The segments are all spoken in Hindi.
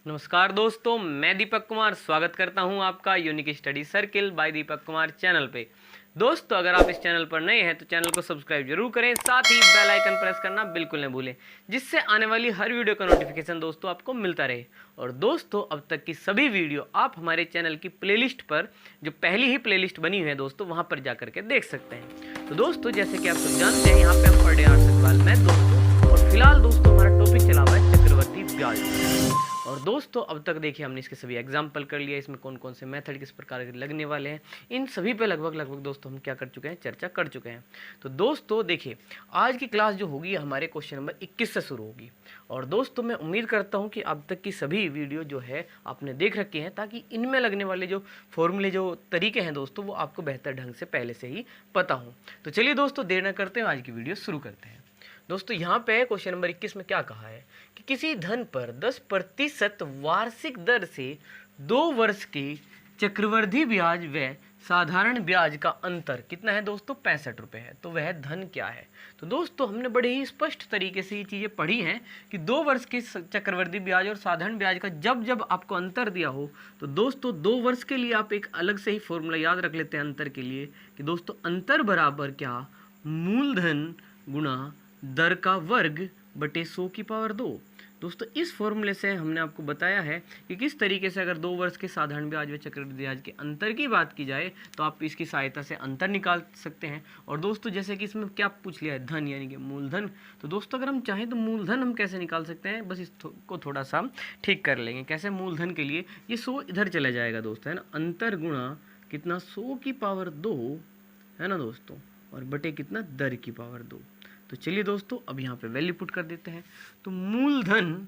नमस्कार दोस्तों, मैं दीपक कुमार स्वागत करता हूं आपका unique study circle bye Deepak Kumar channel पे। दोस्तों, अगर आप इस चैनल पर नए हैं तो चैनल को सब्सक्राइब जरूर करें, साथ ही बेल आइकन प्रेस करना बिल्कुल न भूलें, जिससे आने वाली हर वीडियो का नोटिफिकेशन दोस्तों आपको मिलता रहे। और दोस्तों, अब तक की सभी वीडियो आप हमारे चैनल की प्लेलिस्ट पर, जो पहली ही प्लेलिस्ट बनी हुई है दोस्तों, वहाँ पर जा करके देख सकते हैं। तो दोस्तों, जैसे कि आप सब जानते हैं, यहाँ पे हम पढ़ रहे हैं आर्ट्स सवाल मैथ दोस्तों, और फिलहाल दोस्तों हमारा टॉपिक चला हुआ है चक्रवर्ती ब्याज। और दोस्तों, अब तक देखिए हमने इसके सभी एग्जाम्पल कर लिया, इसमें कौन कौन से मेथड किस प्रकार के लगने वाले हैं, इन सभी पे लगभग दोस्तों हम क्या कर चुके हैं, चर्चा कर चुके हैं। तो दोस्तों देखिए, आज की क्लास जो होगी हमारे क्वेश्चन नंबर 21 से शुरू होगी। और दोस्तों, मैं उम्मीद करता हूँ कि अब तक की सभी वीडियो जो है आपने देख रखी हैं, ताकि इनमें लगने वाले जो फॉर्मूले, जो तरीके हैं दोस्तों, वो आपको बेहतर ढंग से पहले से ही पता हों। तो चलिए दोस्तों, देर न करते हैं, आज की वीडियो शुरू करते हैं। दोस्तों, यहाँ पे क्वेश्चन नंबर 21 में क्या कहा है कि किसी धन पर 10% वार्षिक दर से 2 वर्ष के चक्रवृद्धि ब्याज व साधारण ब्याज का अंतर कितना है दोस्तों, 65 रुपये है। तो वह धन क्या है? तो दोस्तों, हमने बड़े ही स्पष्ट तरीके से ये चीज़ें पढ़ी हैं कि 2 वर्ष के चक्रवृद्धि ब्याज और साधारण ब्याज का जब जब आपको अंतर दिया हो, तो दोस्तों 2 वर्ष के लिए आप एक अलग से ही फॉर्मूला याद रख लेते हैं अंतर के लिए, कि दोस्तों अंतर बराबर क्या, मूलधन गुणा दर का वर्ग बटे 100 की पावर 2। दोस्तों, इस फॉर्मूले से हमने आपको बताया है कि किस तरीके से अगर 2 वर्ष के साधारण ब्याज व चक्रवृद्धि ब्याज के अंतर की बात की जाए तो आप इसकी सहायता से अंतर निकाल सकते हैं। और दोस्तों, जैसे कि इसमें क्या पूछ लिया है, धन यानी कि मूलधन। तो दोस्तों, अगर हम चाहें तो मूलधन हम कैसे निकाल सकते हैं, बस इसको थोड़ा सा ठीक कर लेंगे। कैसे? मूलधन के लिए ये 100 इधर चला जाएगा दोस्तों, है ना, अंतर गुणा कितना, 100 की पावर 2, है ना दोस्तों, और बटे कितना, दर की पावर 2। तो चलिए दोस्तों, अब यहाँ पे वैल्यू पुट कर देते हैं। तो मूलधन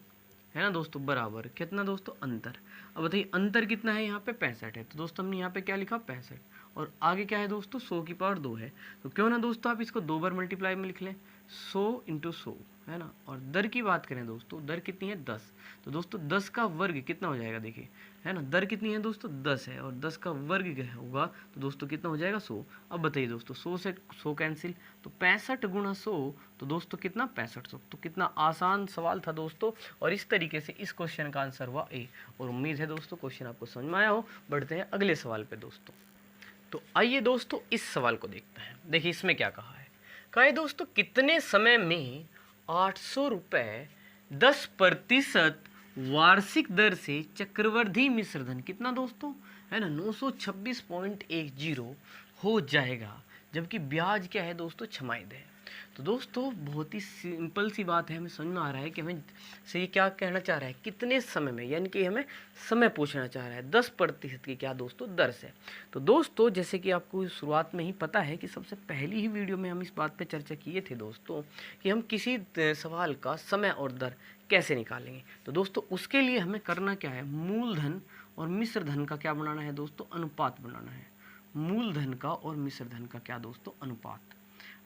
है ना दोस्तों बराबर कितना दोस्तों, अंतर। अब बताइए अंतर कितना है, यहाँ पे 65 है। तो दोस्तों हमने यहाँ पे क्या लिखा, 65, और आगे क्या है दोस्तों, 100 की पावर 2 है। तो क्यों ना दोस्तों आप इसको 2 बार मल्टीप्लाई में लिख लें, 100 × 100, है ना। और दर की बात करें दोस्तों, दर कितनी है, 10। तो दोस्तों 10 का वर्ग कितना हो जाएगा, देखिए, है ना, दर कितनी है दोस्तों, 10 है, और 10 का वर्ग होगा तो दोस्तों कितना हो जाएगा, 100। अब बताइए दोस्तों, 100 से 100 कैंसिल, तो 65 × 100, तो दोस्तों कितना, 6500। तो कितना आसान सवाल था दोस्तों, और इस तरीके से इस क्वेश्चन का आंसर हुआ ए। और उम्मीद है दोस्तों क्वेश्चन आपको समझ में आया हो। बढ़ते हैं अगले सवाल पे दोस्तों। तो आइए दोस्तों इस सवाल को देखते हैं। देखिए इसमें क्या कहा है, कहा है दोस्तों, कितने समय में 800 रुपये 10% वार्षिक दर से चक्रवृद्धि मिश्रधन कितना दोस्तों, है ना, 926.10 हो जाएगा, जबकि ब्याज क्या है दोस्तों, छमाही है। तो दोस्तों बहुत ही सिंपल सी बात है, हमें समझ में आ रहा है कि हमें से ये क्या कहना चाह रहा है, कितने समय में, यानी कि हमें समय पूछना चाह रहा है 10% की क्या दोस्तों, दर से। तो दोस्तों जैसे कि आपको शुरुआत में ही पता है कि सबसे पहली ही वीडियो में हम इस बात पे चर्चा किए थे दोस्तों, कि हम किसी सवाल का समय और दर कैसे निकालेंगे। तो दोस्तों उसके लिए हमें करना क्या है, मूलधन और मिश्र धन का क्या बनाना है दोस्तों, अनुपात बनाना है। मूलधन का और मिश्र धन का क्या दोस्तों, अनुपात।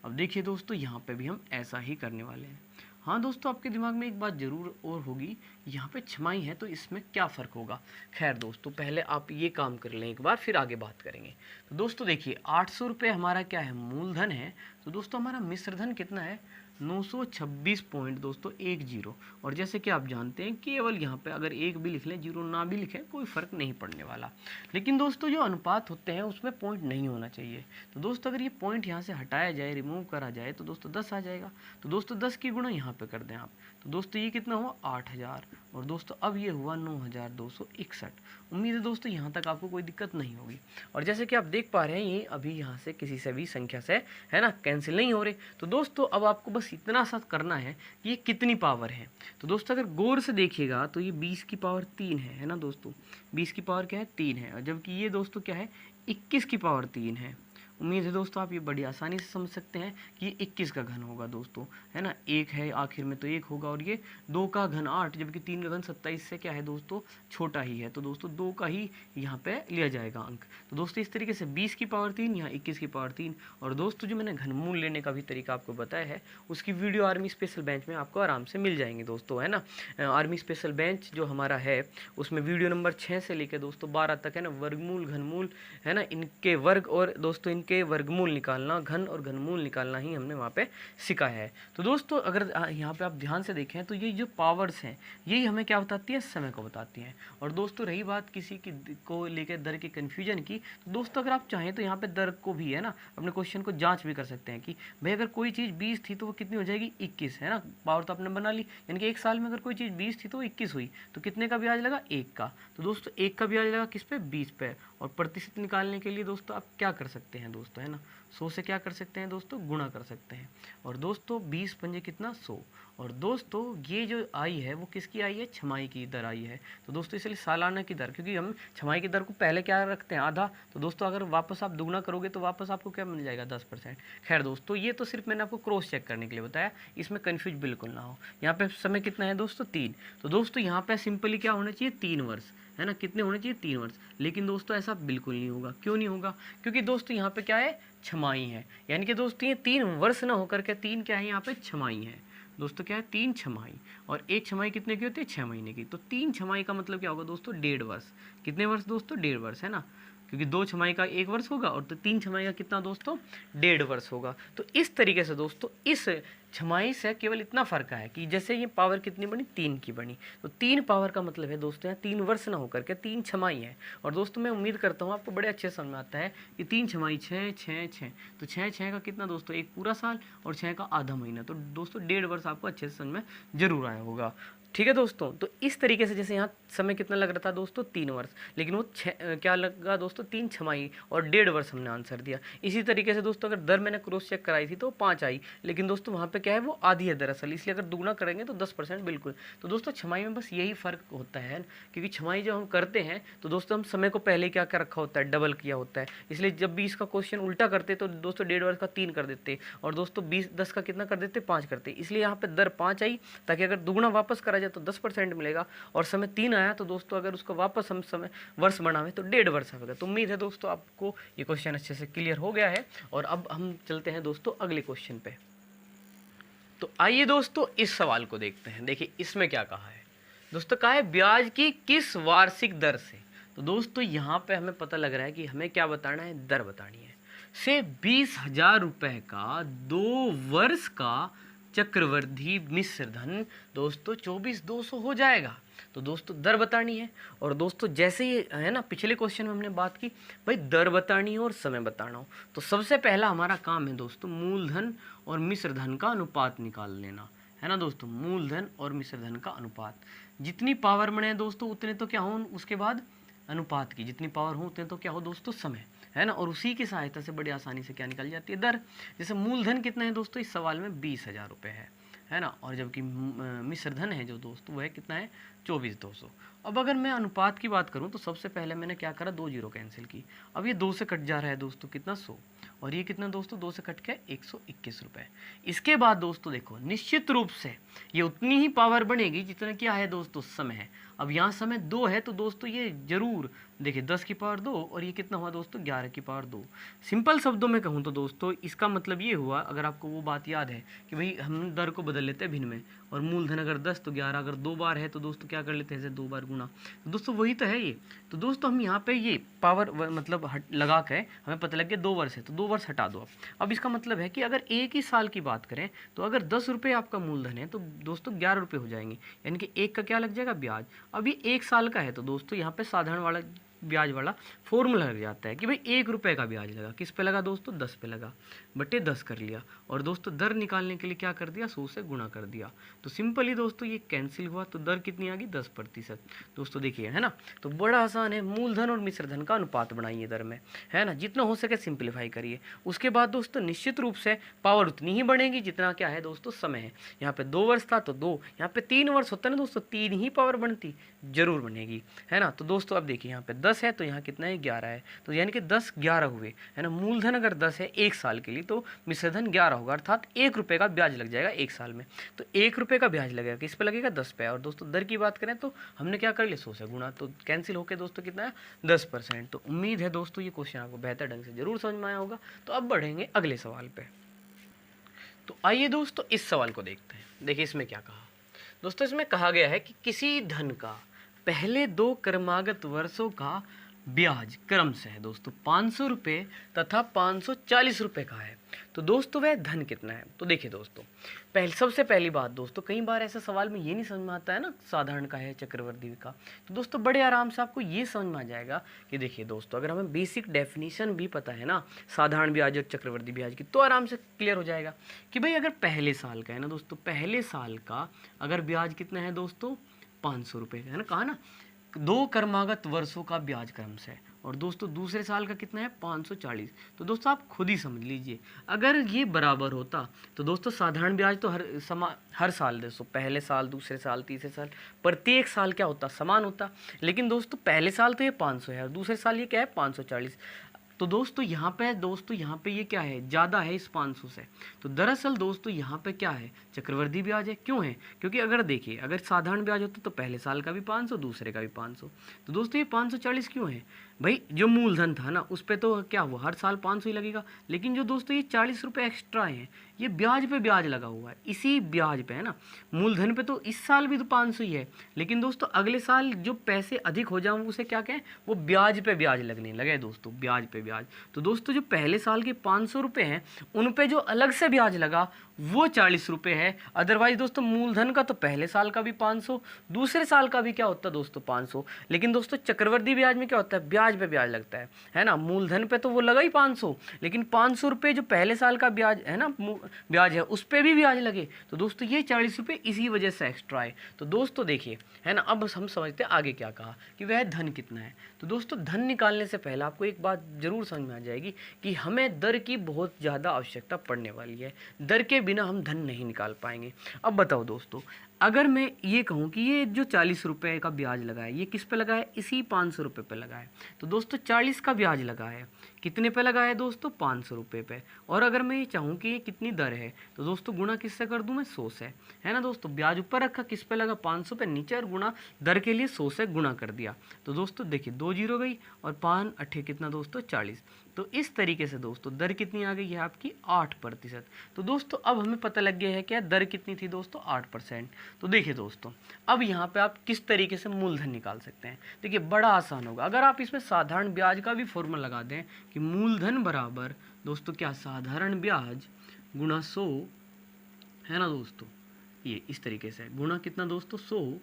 अब देखिए दोस्तों, यहाँ पे भी हम ऐसा ही करने वाले हैं। हाँ दोस्तों, आपके दिमाग में एक बात जरूर और होगी, यहाँ पे छमाही है तो इसमें क्या फ़र्क होगा। खैर दोस्तों, पहले आप ये काम कर लें एक बार, फिर आगे बात करेंगे। तो दोस्तों देखिए, 800 रुपये हमारा क्या है, मूलधन है। तो दोस्तों हमारा मिश्रधन कितना है, 926.10। और जैसे कि आप जानते हैं, केवल यहाँ पे अगर 1 भी लिख लें, 0 ना भी लिखें, कोई फ़र्क नहीं पड़ने वाला। लेकिन दोस्तों जो अनुपात होते हैं उसमें पॉइंट नहीं होना चाहिए। तो दोस्तों अगर ये पॉइंट यहाँ से हटाया जाए, रिमूव करा जाए, तो दोस्तों 10 आ जाएगा। तो दोस्तों 10 की गुणा यहाँ पे कर दें आप, तो दोस्तों ये कितना हुआ, 8000, और दोस्तों अब ये हुआ 9261। उम्मीद है दोस्तों यहाँ तक आपको कोई दिक्कत नहीं होगी। और जैसे कि आप देख पा रहे हैं, ये अभी यहाँ से किसी से भी संख्या से, है ना, कैंसिल नहीं हो रहे। तो दोस्तों अब आपको बस इतना सा करना है कि ये कितनी पावर है। तो दोस्तों अगर गौर से देखिएगा तो ये 20 की पावर 3 है ना दोस्तों, 20 की पावर क्या है, 3 है, और जबकि ये दोस्तों क्या है, 21 की पावर 3 है। उम्मीद है दोस्तों आप ये बड़ी आसानी से समझ सकते हैं कि ये 21 का घन होगा दोस्तों, है ना, 1 है आखिर में तो 1 होगा, और ये 2 का घन 8, जबकि 3 का घन 27 से क्या है दोस्तों, छोटा ही है। तो दोस्तों 2 का ही यहाँ पे लिया जाएगा अंक। तो दोस्तों इस तरीके से 20 की पावर 3, यहाँ 21 की पावर 3। और दोस्तों जो मैंने घनमूल लेने का भी तरीका आपको बताया है, उसकी वीडियो आर्मी स्पेशल बेंच में आपको आराम से मिल जाएंगे दोस्तों, है ना। आर्मी स्पेशल बेंच जो हमारा है उसमें वीडियो नंबर 6 से लेकर दोस्तों 12 तक, है ना, वर्गमूल, घनमूल, है ना, इनके वर्ग और दोस्तों इन के वर्गमूल निकालना, घन और घनमूल निकालना ही हमने वहाँ पे सिखाया है। तो दोस्तों अगर यहाँ पे आप ध्यान से देखें तो ये जो पावर्स हैं यही हमें क्या बताती है, समय को बताती हैं। और दोस्तों रही बात किसी की को लेकर दर के कन्फ्यूजन की, तो दोस्तों अगर आप चाहें तो यहाँ पे दर को भी है ना अपने क्वेश्चन को जाँच भी कर सकते हैं कि भाई अगर कोई चीज़ 20 थी तो वो कितनी हो जाएगी, 21 है ना। पावर तो आपने बना ली, यानी कि एक साल में अगर कोई चीज़ 20 थी तो 21 हुई, तो कितने का ब्याज लगा, 1 का। तो दोस्तों 1 का ब्याज लगा किस पे, 20 पे। और प्रतिशत निकालने के लिए दोस्तों आप क्या कर सकते हैं दोस्तों, है ना, 100 से क्या कर सकते हैं दोस्तों, गुणा कर सकते हैं। और दोस्तों 20 पंजे कितना, 100। और दोस्तों ये जो आई है वो किसकी आई है, छमाही की दर आई है। तो दोस्तों इसलिए सालाना की दर, क्योंकि हम छमाही की दर को पहले क्या रखते हैं, आधा। तो दोस्तों अगर वापस आप दुगना करोगे तो वापस आपको क्या मिल जाएगा, 10%। खैर दोस्तों ये तो सिर्फ मैंने आपको क्रॉस चेक करने के लिए बताया, इसमें कन्फ्यूज बिल्कुल ना हो। यहाँ पे समय कितना है दोस्तों, 3। तो दोस्तों यहाँ पे सिंपली क्या होना चाहिए, 3 वर्ष, है ना। कितने होने चाहिए, 3 वर्ष। लेकिन दोस्तों ऐसा बिल्कुल नहीं होगा। क्यों नहीं होगा, क्योंकि दोस्तों यहाँ पे क्या है, छमाही है। यानी कि दोस्तों ये 3 वर्ष ना होकर के 3 क्या है, यहाँ पे छमाही है दोस्तों। क्या है, 3 छमाही। और एक छमाही कितने की होती है, 6 महीने की। तो 3 छमाही का मतलब क्या होगा दोस्तों, 1.5 वर्ष। कितने वर्ष दोस्तों, 1.5 वर्ष, है ना, क्योंकि 2 छमाही का 1 वर्ष होगा और तो 3 छमाही का कितना दोस्तों, 1.5 वर्ष होगा। तो इस तरीके से दोस्तों इस छमाही से केवल इतना फ़र्क है कि जैसे ये पावर कितनी बनी, 3 की बनी। तो 3 पावर का मतलब है दोस्तों यहाँ 3 वर्ष ना होकर के 3 छमाही है। और दोस्तों मैं उम्मीद करता हूँ आपको बड़े अच्छे समझ में आता है कि 3 छमाही 6 6 6, तो 6 का कितना दोस्तों, 1 पूरा साल, और 6 का आधा महीना। तो दोस्तों 1.5 वर्ष आपको अच्छे से समझ में जरूर आया होगा। ठीक है दोस्तों, तो इस तरीके से जैसे यहाँ समय कितना लग रहा था दोस्तों, 3 वर्ष, लेकिन वो क्या लगा दोस्तों, 3 छमाही और 1.5 वर्ष हमने आंसर दिया। इसी तरीके से दोस्तों अगर दर मैंने क्रॉस चेक कराई थी तो 5 आई, लेकिन दोस्तों वहाँ पे क्या है, वो आधी है दरअसल, इसलिए अगर दुगना करेंगे तो 10% बिल्कुल। तो दोस्तों छमाही में बस यही फ़र्क होता है, क्योंकि छमाही जब हम करते हैं तो दोस्तों हम समय को पहले क्या क्या रखा होता है, डबल किया होता है। इसलिए जब भी इसका क्वेश्चन उल्टा करते तो दोस्तों 1.5 वर्ष का 3 कर देते, और दोस्तों 10 का कितना कर देते, 5 करते। इसलिए यहाँ पे दर 5 आई, ताकि अगर दुगना वापस करा जाए तो 10% मिलेगा। और समय 3 आया तो दोस्तों अगर उसको वापस हम समय वर्ष बनावे तो 1.5 वर्ष आएगा। तो उम्मीद है दोस्तों आपको ये क्वेश्चन अच्छे से क्लियर हो गया है। और अब हम चलते हैं दोस्तों अगले क्वेश्चन पे। तो आइए दोस्तों इस सवाल को देखते हैं। देखिए इसमें क्या कहा है दोस्तों, कहा है ब्याज की किस वार्षिक दर से। तो दोस्तों यहाँ पे हमें पता लग रहा है कि हमें क्या बताना है, दर बतानी है। से 20,000 रुपए का 2 वर्ष का चक्रवृद्धि मिश्र धन दोस्तों 24,200 हो जाएगा। तो दोस्तों दर बतानी है। और दोस्तों जैसे ही है ना पिछले क्वेश्चन में हमने बात की, भाई दर बतानी हो और समय बताना हो, तो सबसे पहला हमारा काम है दोस्तों मूलधन और मिश्र धन का अनुपात निकाल लेना, है ना दोस्तों। मूलधन और मिश्र धन का अनुपात, जितनी पावर बने दोस्तों उतने तो क्या हो, उसके बाद अनुपात की जितनी पावर हो उतने तो क्या हो दोस्तों, समय, है ना। और उसी की सहायता से बड़ी आसानी से क्या निकल जाती है, दर। जैसे मूलधन कितना है दोस्तों, इस सवाल में 20,000 रुपये है ना। और जबकि मिश्र धन है जो दोस्तों वह कितना है, 24,200। अब अगर मैं अनुपात की बात करूं तो सबसे पहले मैंने क्या करा, 2 जीरो कैंसिल की। अब ये 2 से कट जा रहा है दोस्तों कितना, 100। और ये कितना दोस्तों, 2 से कट के 121 रुपये। इसके बाद दोस्तों देखो निश्चित रूप से ये उतनी ही पावर बनेगी जितना क्या है दोस्तों, समय है। अब यहाँ समय 2 है तो दोस्तों ये जरूर देखिए 10 की पावर 2, और ये कितना हुआ दोस्तों, 11 की पावर 2। सिंपल शब्दों में कहूँ तो दोस्तों इसका मतलब ये हुआ, अगर आपको वो बात याद है कि भाई हम दर को बदल लेते हैं भिन्न में, और मूलधन अगर 10 तो 11, अगर 2 बार है तो दोस्तों क्या कर लेते हैं, जैसे 2 बार गुना। तो दोस्तों वही तो है ये। तो दोस्तों हम यहाँ पे ये पावर मतलब लगा के हमें पता लग गया 2 वर्ष है, तो 2 वर्ष हटा दो। अब इसका मतलब है कि अगर एक ही साल की बात करें तो अगर 10 रुपये आपका मूलधन है तो दोस्तों 11 रुपये हो जाएंगे, यानी कि 1 का क्या लग जाएगा, ब्याज। अब ये 1 साल का है तो दोस्तों यहाँ पे साधारण वाला ब्याज वाला फॉर्मूला लग जाता है कि भाई 1 रुपये का ब्याज लगा, किस पे लगा दोस्तों, 10 पे लगा, बटे 10 कर लिया। और दोस्तों दर निकालने के लिए क्या कर दिया, 100 से गुणा कर दिया। तो सिंपली दोस्तों ये कैंसिल हुआ, तो दर कितनी आ गई, 10%। दोस्तों देखिए है ना, तो बड़ा आसान है, मूलधन और मिश्र धन का अनुपात बनाइए दर में, है ना, जितना हो सके सिंप्लीफाई करिए। उसके बाद दोस्तों निश्चित रूप से पावर उतनी ही बढ़ेगी जितना क्या है दोस्तों, समय है। यहाँ पे 2 वर्ष था तो 2, यहाँ पे 3 वर्ष होता है ना दोस्तों, 3 ही पावर बनती, जरूर बनेगी, है ना। तो दोस्तों अब देखिए यहाँ पे 10 है तो यहाँ कितना है, 11 है, तो यानी कि 10 11 हुए, है ना। मूलधन अगर 10 है 1 साल के लिए तो मिश्रधन 11 होगा, अर्थात 1 रुपये का ब्याज लग जाएगा 1 साल में। तो 1 रुपये का ब्याज लगेगा, किस पे लगेगा, 10 पे। और दोस्तों दर की बात करें तो हमने क्या कर लिया, 100 से गुणा, तो कैंसिल होकर दोस्तों कितना है, 10%। तो उम्मीद है दोस्तों ये क्वेश्चन आपको बेहतर ढंग से जरूर समझ में आया होगा। तो अब बढ़ेंगे अगले सवाल पे। तो आइए दोस्तों इस सवाल को देखते हैं। देखिए इसमें क्या कहा दोस्तों, इसमें कहा गया है कि किसी धन का पहले 2 क्रमागत वर्षों का ब्याज क्रमशः दोस्तों 500 रुपये तथा 540 रुपये का है, तो दोस्तों वह धन कितना है। तो देखिए दोस्तों, सबसे पहली बात दोस्तों, कई बार ऐसा सवाल में ये नहीं समझ में आता है ना साधारण का है चक्रवर्ती का, तो दोस्तों बड़े आराम से आपको ये समझ में आ जाएगा कि देखिए दोस्तों, अगर हमें बेसिक डेफिनेशन भी पता है ना साधारण ब्याज और चक्रवर्ती ब्याज की, तो आराम से क्लियर हो जाएगा कि भाई अगर पहले साल का है ना दोस्तों, पहले साल का अगर ब्याज कितना है दोस्तों 500 रुपये है ना, कहा ना 2 क्रमागत वर्षों का ब्याज क्रम से, और दोस्तों दूसरे साल का कितना है 540। तो दोस्तों आप खुद ही समझ लीजिए, अगर ये बराबर होता तो दोस्तों साधारण ब्याज तो हर साल दोस्तों, पहले साल, दूसरे साल, तीसरे साल, प्रत्येक साल क्या होता समान होता। लेकिन दोस्तों पहले साल तो ये 500 है और दूसरे साल ये क्या है 540। तो दोस्तों यहाँ पे ये क्या है, ज़्यादा है इस 500 से। तो दरअसल दोस्तों यहाँ पे क्या है, चक्रवर्ती ब्याज है। क्यों है, क्योंकि अगर देखिए अगर साधारण ब्याज होता तो पहले साल का भी 500, दूसरे का भी 500। तो दोस्तों ये 540 क्यों है भाई, जो मूलधन था ना उस पर तो क्या हुआ हर साल 500 ही लगेगा, लेकिन जो दोस्तों ये 40 रुपये एक्स्ट्रा हैं, ये ब्याज पे ब्याज लगा हुआ है, इसी ब्याज पे है ना। मूलधन पे तो इस साल भी तो 500 ही है, लेकिन दोस्तों अगले साल जो पैसे अधिक हो जाएं उसे क्या कहें, वो ब्याज पे ब्याज लगने लगे दोस्तों, ब्याज पे ब्याज। तो दोस्तों जो पहले साल के 500 रुपये हैं उन पे जो अलग से ब्याज लगा वो 40 रुपये है। अदरवाइज दोस्तों मूलधन का तो पहले साल का भी 500, दूसरे साल का भी क्या होता है दोस्तों 500। लेकिन दोस्तों चक्रवर्ती ब्याज में क्या होता है, ब्याज पे ब्याज लगता है ना। मूलधन पे तो वो लगा ही 500, लेकिन 500 रुपये जो पहले साल का ब्याज है ना, ब्याज है उस पर भी ब्याज लगे। तो दोस्तों ये 40 रुपये इसी वजह से एक्स्ट्रा है। तो दोस्तों देखिए है ना, अब हम समझते हैं आगे क्या कहा कि वह धन कितना है। तो दोस्तों धन निकालने से पहले आपको एक बात जरूर समझ में आ जाएगी कि हमें दर की बहुत ज़्यादा आवश्यकता पड़ने वाली है, दर के बिना हम धन नहीं निकाल पाएंगे। अब बताओ दोस्तों, अगर मैं ये कहूँ कि ये जो 40 रुपये का ब्याज लगा है ये किस पे लगा है, इसी 500 रुपये पे लगा है। तो दोस्तों 40 का ब्याज लगा है, कितने पे लगा है दोस्तों 500 रुपये पे। और अगर मैं ये चाहूँ कि ये कितनी दर है तो दोस्तों गुणा किससे कर दूँ मैं, 100 से, है ना दोस्तों। ब्याज ऊपर रखा, किस पे लगा 500 पे नीचे, और गुणा दर के लिए 100 से गुणा कर दिया। तो दोस्तों देखिए 2 जीरो गई और 5 अट्ठे कितना दोस्तों 40। तो इस तरीके से दोस्तों दर कितनी आ गई है आपकी 8%। तो दोस्तों अब हमें पता लग गया है क्या दर कितनी थी दोस्तों 8%। तो देखिए दोस्तों अब यहाँ पे आप किस तरीके से मूलधन निकाल सकते हैं, देखिए बड़ा आसान होगा। अगर आप इसमें साधारण ब्याज का भी फॉर्मूला लगा दें कि मूलधन बराबर दोस्तों क्या साधारण ब्याज गुणा 100, है ना दोस्तों, ये इस तरीके से गुणा कितना दोस्तों 100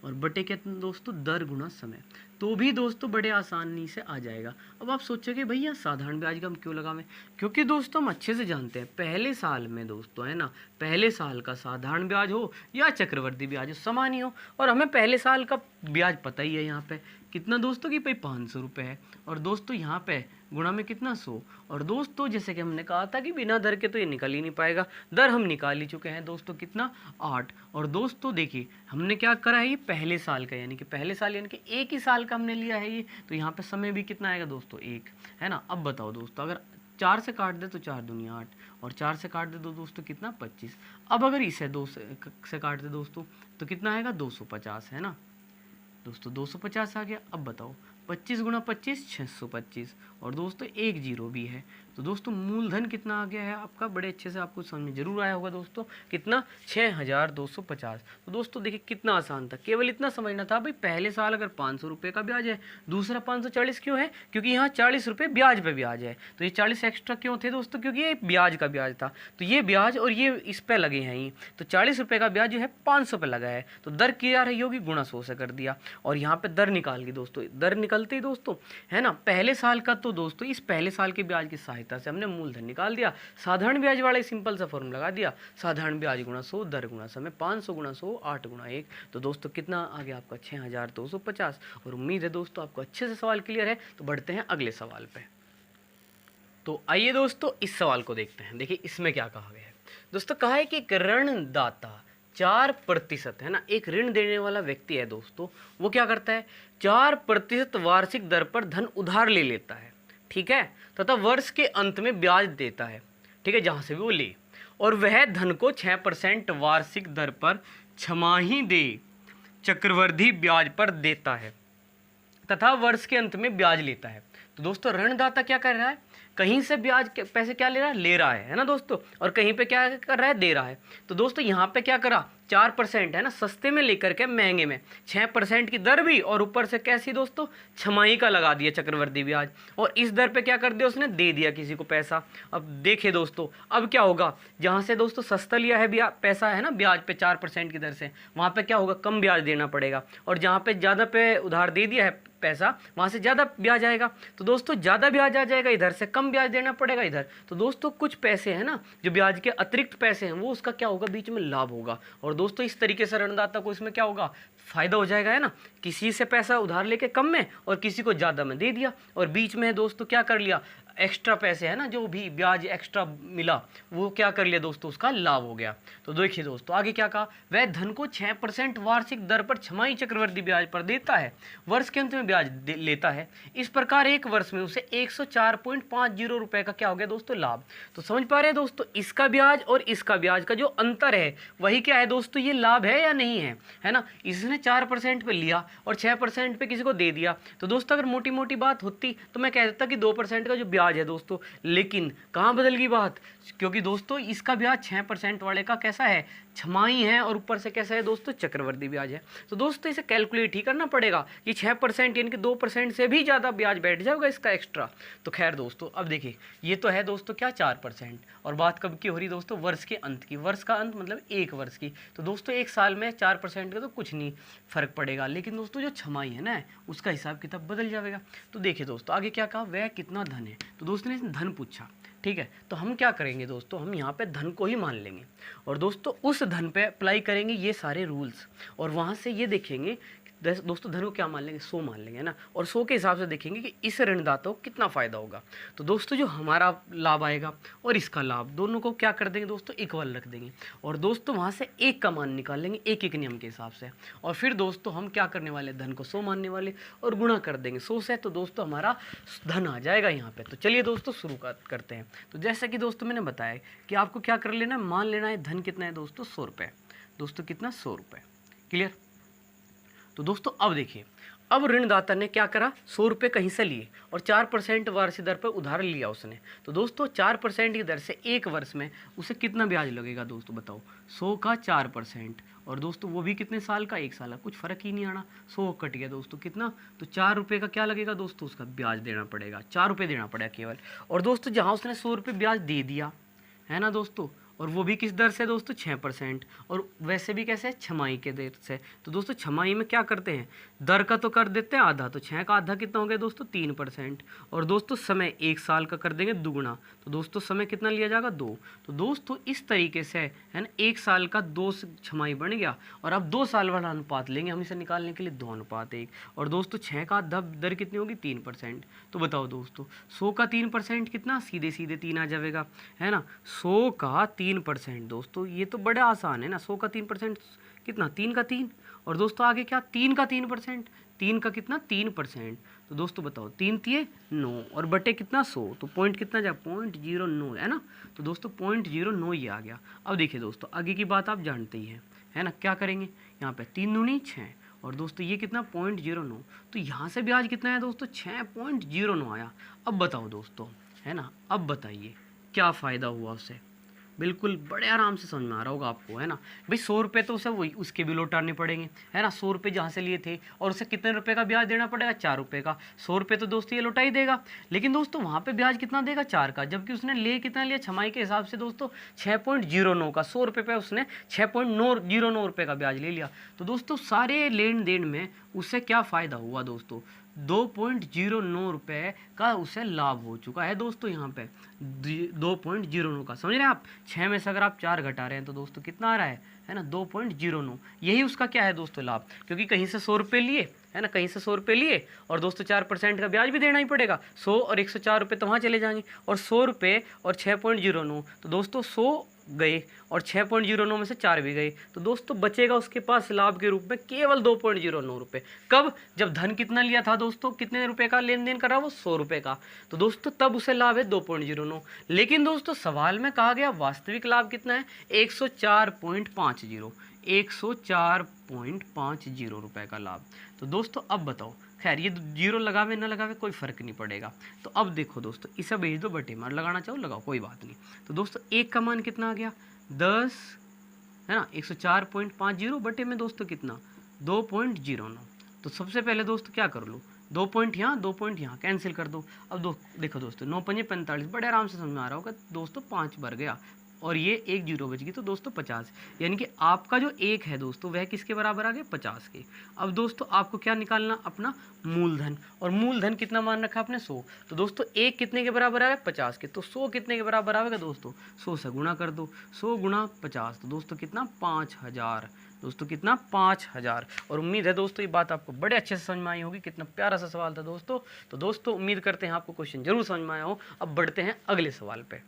और बटे कितना दोस्तों दर गुणा समय, तो भी दोस्तों बड़े आसानी से आ जाएगा। अब आप सोचोगे भैया साधारण ब्याज का हम क्यों लगावें, क्योंकि दोस्तों हम अच्छे से जानते हैं पहले साल में दोस्तों है ना, पहले साल का साधारण ब्याज हो या चक्रवर्ती ब्याज हो समान ही हो। और हमें पहले साल का ब्याज पता ही है यहाँ पे कितना दोस्तों कि भाई 500 रुपये है, और दोस्तों यहाँ पे गुणा में कितना 100। और दोस्तों जैसे कि हमने कहा था कि बिना दर के तो ये निकल ही नहीं पाएगा, दर हम निकाल ही चुके हैं दोस्तों कितना 8। और दोस्तों देखिए हमने क्या करा है, ये पहले साल का यानी कि पहले साल यानी कि एक ही साल का हमने लिया है ये, तो यहाँ पे समय भी कितना आएगा दोस्तों 1, है ना। अब बताओ दोस्तों अगर 4 से काट दे तो 4 दूनी 8 और 4 से काट दे तो दोस्तों कितना 25। अब अगर इसे 2 से काट दे दोस्तों तो कितना आएगा 250, है ना दोस्तों 250 आ गया। अब बताओ 25 गुणा 25 625, और दोस्तों एक जीरो भी है। तो दोस्तों मूलधन कितना आ गया है आपका, बड़े अच्छे से आपको समझ में जरूर आया होगा दोस्तों, कितना 6250। तो दोस्तों देखिए कितना आसान था, केवल इतना समझना था भाई पहले साल अगर 500 रुपये का ब्याज है, दूसरा 540 क्यों है, क्योंकि यहाँ 40 रुपये ब्याज पे ब्याज है। तो ये 40 एक्स्ट्रा क्यों थे दोस्तों, क्योंकि ये ब्याज का ब्याज था, तो ये ब्याज और ये इस पे लगे हैं ही। तो 40 रुपये का ब्याज जो है 500 पे लगा है, तो दर क्या रही होगी गुणा 100 से कर दिया, और यहाँ पे दर निकाल गई दोस्तों। दर निकलते ही दोस्तों है ना पहले साल का, तो दोस्तों इस पहले साल के ब्याज की सहायता से हमने मूलधन निकाल दिया, साधारण ब्याज वाला सिंपल सा फॉर्मूला लगा दिया, साधारण ब्याज गुणा 100 दर गुणा समय, 500 गुणा 100 8 गुणा 1। तो दोस्तों कितना आ गया आपका 6250। और उम्मीद है दोस्तों आपको अच्छे से सवाल क्लियर है। तो बढ़ते हैं अगले सवाल पे। तो आइए दोस्तों इस सवाल को देखते हैं। देखिए इसमें क्या कहा गया है दोस्तों, कहा है कि एक ऋणदाता 4% है ना, एक ऋण देने वाला व्यक्ति है दोस्तों, वो क्या करता है 4% वार्षिक दर पर धन उधार ले लेता है, ठीक है, तथा वर्ष के अंत में ब्याज देता है, ठीक है, जहां से भी वो ले, और वह धन को 6% वार्षिक दर पर छमाही दे चक्रवृद्धि ब्याज पर देता है तथा वर्ष के अंत में ब्याज लेता है। तो दोस्तों ऋणदाता क्या कर रहा है, कहीं से ब्याज पैसे क्या ले रहा है, ले रहा है ना दोस्तों, और कहीं पे क्या कर रहा है, दे रहा है। तो दोस्तों यहाँ पे क्या करा 4% है ना, सस्ते में लेकर के महंगे में 6% की दर भी, और ऊपर से कैसी दोस्तों, छमाही का लगा दिया चक्रवृद्धि ब्याज, और इस दर पे क्या कर दिया उसने, दे दिया किसी को पैसा। अब देखिए दोस्तों, अब क्या होगा, जहाँ से दोस्तों सस्ता लिया है पैसा है ना ब्याज पे 4% की दर से, वहाँ पे क्या होगा, कम ब्याज देना पड़ेगा, और जहाँ पे ज़्यादा पे उधार दे दिया है पैसा, वहाँ से ज़्यादा ब्याज आएगा। तो दोस्तों ज़्यादा ब्याज आ जाएगा इधर से, कम ब्याज देना पड़ेगा इधर। तो दोस्तों कुछ पैसे हैं ना, जो ब्याज के अतिरिक्त पैसे हैं, वो उसका क्या होगा, बीच में लाभ होगा। और दोस्तों इस तरीके से ऋणदाता को इसमें क्या होगा, फ़ायदा हो जाएगा, है ना। किसी से पैसा उधार लेके कम में और किसी को ज़्यादा में दे दिया, और बीच में दोस्तों क्या कर लिया, एक्स्ट्रा पैसे है ना, जो भी ब्याज एक्स्ट्रा मिला वो क्या कर लिया दोस्तों, उसका लाभ हो गया। तो देखिए दोस्तों आगे क्या कहा, वह धन को 6% वार्षिक दर पर छमाही चक्रवृद्धि ब्याज पर देता है, वर्ष के अंत में ब्याज लेता है। इस प्रकार एक वर्ष में उसे 104.50 रुपए का क्या हो गया दोस्तों, लाभ। तो समझ पा रहे हैं दोस्तों, इसका ब्याज और इसका ब्याज का जो अंतर है वही क्या है दोस्तों, ये लाभ है या नहीं है ना। इसने 4% पे लिया और 6% पे किसी को दे दिया। तो दोस्तों अगर मोटी मोटी बात होती तो मैं कह देता कि 2% का जो ब्याज है दोस्तों, लेकिन कहाँ बदल गई बात, क्योंकि दोस्तों इसका ब्याज 6% वाले का कैसा है, छमाही है, और ऊपर से कैसा है दोस्तों, चक्रवृद्धि ब्याज है। तो दोस्तों इसे कैलकुलेट ही करना पड़ेगा कि 6% यानी कि 2% से भी ज़्यादा ब्याज बैठ जाएगा इसका एक्स्ट्रा। तो खैर दोस्तों अब देखिए, ये तो है दोस्तों क्या 4%, और बात कब की हो रही दोस्तों, वर्ष के अंत की। वर्ष का अंत मतलब एक वर्ष की। तो दोस्तों एक साल में 4% का तो कुछ नहीं फर्क पड़ेगा, लेकिन दोस्तों जो छमाही है ना, उसका हिसाब किताब बदल जाएगा। तो देखिए दोस्तों आगे क्या कहा, वह कितना धन है। तो दोस्तों ने धन पूछा, ठीक है, तो हम क्या करेंगे दोस्तों, हम यहाँ पे धन को ही मान लेंगे, और दोस्तों उस धन पे अप्लाई करेंगे ये सारे रूल्स, और वहाँ से ये देखेंगे दोस्तों धन को क्या मान लेंगे, 100 मान लेंगे, है ना। और 100 के हिसाब से देखेंगे कि इस ऋणदाता को कितना फ़ायदा होगा। तो दोस्तों जो हमारा लाभ आएगा और इसका लाभ, दोनों को क्या कर देंगे दोस्तों, इक्वल रख देंगे, और दोस्तों वहाँ से एक का मान निकाल लेंगे एक एक नियम के हिसाब से। और फिर दोस्तों हम क्या करने वाले, धन को 100 मानने वाले और गुणा कर देंगे 100 से, तो दोस्तों हमारा धन आ जाएगा यहाँ पे। तो चलिए दोस्तों शुरू करते हैं। तो जैसा कि दोस्तों मैंने बताया कि आपको क्या कर लेना है, मान लेना है धन कितना है दोस्तों, 100 रुपये। दोस्तों कितना, 100 रुपये, क्लियर। तो दोस्तों अब देखिए, अब ऋणदाता ने क्या करा, 100 रुपये कहीं से लिए और 4% वार्षिक दर पर उधार लिया उसने। तो दोस्तों 4% की दर से एक वर्ष में उसे कितना ब्याज लगेगा दोस्तों, बताओ, 100 का 4%, और दोस्तों वो भी कितने साल का, एक साल का, कुछ फर्क ही नहीं आना, 100 कट गया दोस्तों कितना, तो 4 रुपये का क्या लगेगा दोस्तों, उसका ब्याज देना पड़ेगा, 4 रुपये देना पड़ेगा केवल। और दोस्तों जहाँ उसने 100 रुपये ब्याज दे दिया है ना दोस्तों, और वो भी किस दर से दोस्तों, 6%, और वैसे भी कैसे, छमाही के दर से। तो दोस्तों छमाही में क्या करते हैं, दर का तो कर देते हैं आधा, तो 6 का आधा कितना हो गया दोस्तों, 3%, और दोस्तों समय एक साल का कर देंगे दुगुना, तो दोस्तों समय कितना लिया जाएगा, 2। तो दोस्तों इस तरीके से है ना, एक साल का 2 छमाही बन गया, और अब 2 साल वाला अनुपात लेंगे हम इसे निकालने के लिए, 2:1, और दोस्तों 6 का दर कितनी होगी, 3%। तो बताओ दोस्तों 100 का 3% कितना, सीधे सीधे 3 आ जाएगा, है ना। 100 का 3% दोस्तों, ये तो बड़ा आसान है ना, 100 का 3% कितना, 3 का 3, और दोस्तों आगे क्या, 3 का 3%, 3 का कितना, 3%। तो दोस्तों बताओ 3 तिये 9, और बटे कितना, 100, तो पॉइंट कितना जाए, 0.09 है ना। तो दोस्तों 0.09 ये आ गया। अब देखिए दोस्तों आगे की बात आप जानते ही हैं, है ना, क्या करेंगे, यहाँ पे 3 दूनी 6, और दोस्तों ये कितना, 0.09, तो यहाँ से ब्याज कितना है दोस्तों, 6.09 आया। अब बताओ दोस्तों, है ना, अब बताइए क्या फ़ायदा हुआ उससे, बिल्कुल बड़े आराम से समझ में आ रहा होगा आपको, है ना। भाई 100 रुपये तो उसे वही उसके भी लौटाने पड़ेंगे, है ना। 100 रुपये जहाँ से लिए थे, और उसे कितने रुपए का ब्याज देना पड़ेगा, 4 रुपये का। 100 रुपये तो दोस्तों ये लौटा ही देगा, लेकिन दोस्तों वहाँ पे ब्याज कितना देगा, 4 का, जबकि उसने ले कितना लिया, छमाही के हिसाब से दोस्तों 6.09 का, 100 रुपये पे उसने 6.09 रुपये का ब्याज ले लिया। तो दोस्तों सारे लेन देन में उससे क्या फ़ायदा हुआ दोस्तों, 2.09 रुपये का उसे लाभ हो चुका है दोस्तों। यहाँ पे 2.09 का, समझ रहे हैं आप, 6 में से अगर आप 4 घटा रहे हैं तो दोस्तों कितना आ रहा है ना, 2.09। यही उसका क्या है दोस्तों, लाभ, क्योंकि कहीं से 100 रुपये लिए, है ना, कहीं से 100 रुपये लिए, और दोस्तों 4% का ब्याज भी देना ही पड़ेगा, 100 और 104 रुपये तो वहाँ चले जाएंगे, और 100 रुपये और 6.09, तो दोस्तों 100 गए और 6.09 में से 4 भी गए, तो दोस्तों बचेगा उसके पास लाभ के रूप में केवल 2.09 रुपये। कब, जब धन कितना लिया था दोस्तों, कितने रुपए का लेन देन कर रहा वो, 100 रुपये का, तो दोस्तों तब उसे लाभ है 2.09। लेकिन दोस्तों सवाल में कहा गया वास्तविक लाभ कितना है, 104.50, 104.50 रुपये का लाभ। तो दोस्तों अब बताओ, खैर ये जीरो लगावे ना लगावे कोई फ़र्क नहीं पड़ेगा। तो अब देखो दोस्तों, इसे भेज दो बटे मार, लगाना चाहो लगाओ, कोई बात नहीं। तो दोस्तों एक का मान कितना आ गया, 10 है ना, 104.50 बटे में दोस्तों कितना 2.09। तो सबसे पहले दोस्तों क्या कर लो, 2 पॉइंट यहाँ 2 पॉइंट यहाँ कैंसिल कर दो। अब देखो दोस्तों 9 पंजे 45, बड़े आराम से समझ में आ रहा होगा दोस्तों, 5 बढ़ गया और ये एक जीरो बच गई, तो दोस्तों 50, यानी कि आपका जो एक है दोस्तों वह किसके बराबर आ गया 50 के। अब दोस्तों आपको क्या निकालना, अपना मूलधन, और मूलधन कितना मान रखा आपने 100। तो दोस्तों एक कितने के बराबर आ गया 50 के, तो 100 कितने के बराबर आएगा दोस्तों, 100 से गुणा कर दो, 100 गुणा 50, तो दोस्तों कितना 5000, दोस्तों कितना 5000। और उम्मीद है दोस्तों ये बात आपको बड़े अच्छे से समझ में आई होगी। कितना प्यारा सा सवाल था दोस्तों। तो दोस्तों उम्मीद करते हैं आपको क्वेश्चन जरूर समझ में आया हो। अब बढ़ते हैं अगले सवाल पे।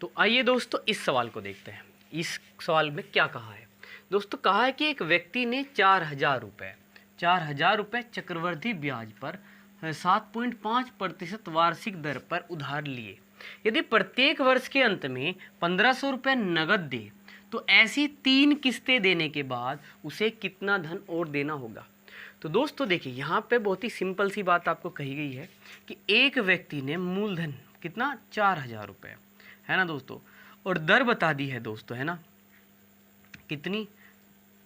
तो आइए दोस्तों इस सवाल को देखते हैं। इस सवाल में क्या कहा है दोस्तों, कहा है कि एक व्यक्ति ने 4000 रुपये चक्रवृद्धि ब्याज पर 7.5% वार्षिक दर पर उधार लिए। यदि प्रत्येक वर्ष के अंत में 1500 रुपये नगद दे तो ऐसी 3 किस्तें देने के बाद उसे कितना धन और देना होगा। तो दोस्तों देखिए यहाँ पे बहुत ही सिंपल सी बात आपको कही गई है कि एक व्यक्ति ने मूलधन कितना 4000 रुपये, है ना दोस्तों, और दर बता दी है दोस्तों, है ना कितनी